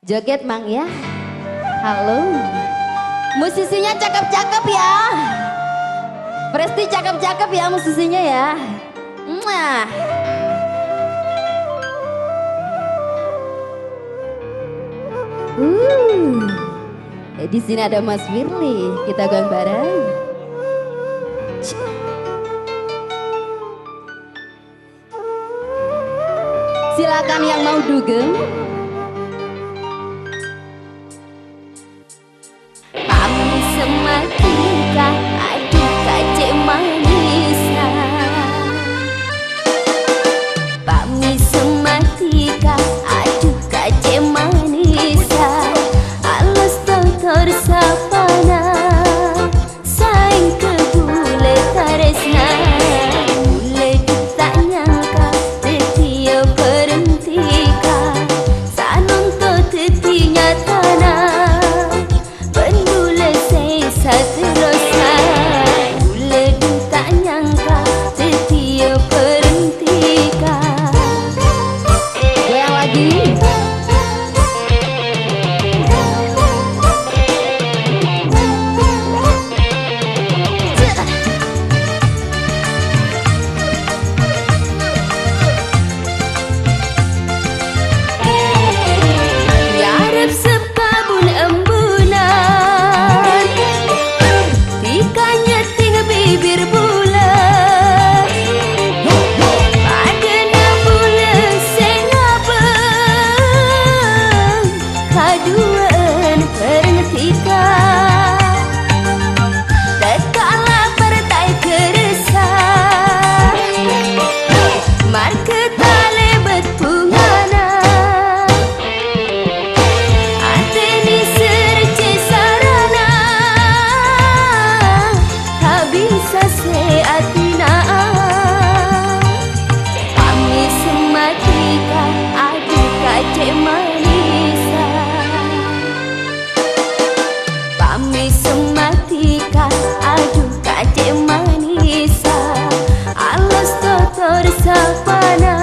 Joget Mang ya. Halo. Musisinya cakep-cakep ya. Presti cakep-cakep ya musisinya ya. Mwah. Di sini ada Mas Firly, kita goyang bareng. Silakan yang mau dugem. Kami sematika aduh kacek manisa. Kami sematika aduh kacek manisa. Alas tontor sapana saing kebule taresna. Bule tak nyangka setia berentika. Sanonto tetinya tanah. Kami sematika aduh kacek manisa. Alas totor sapana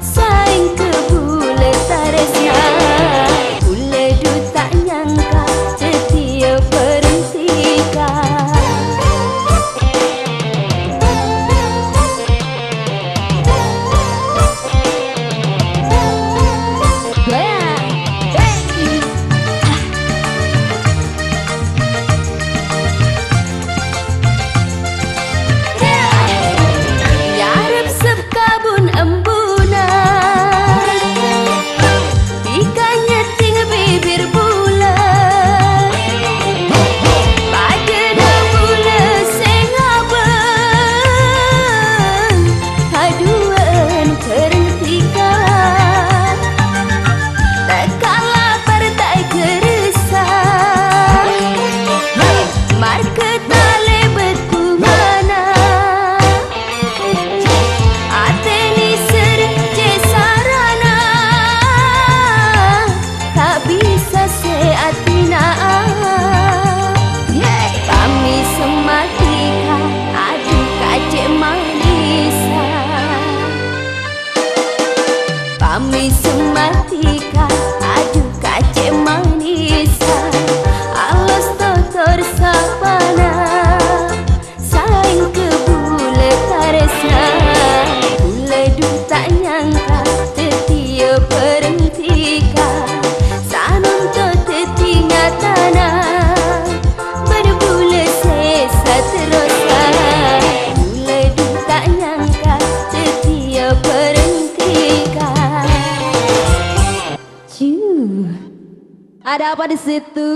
saing kebule taresna. Bule du tak nyangka setia berentika. Kami sematika aduh kacek manisa. Alas totor sapana saing kebule taresna. Bule du tak nyangka setia berentika. Sanonto tetinya tanah berbule sesa terosa. Bule du tak nyangka setia berentika. Ada apa di situ?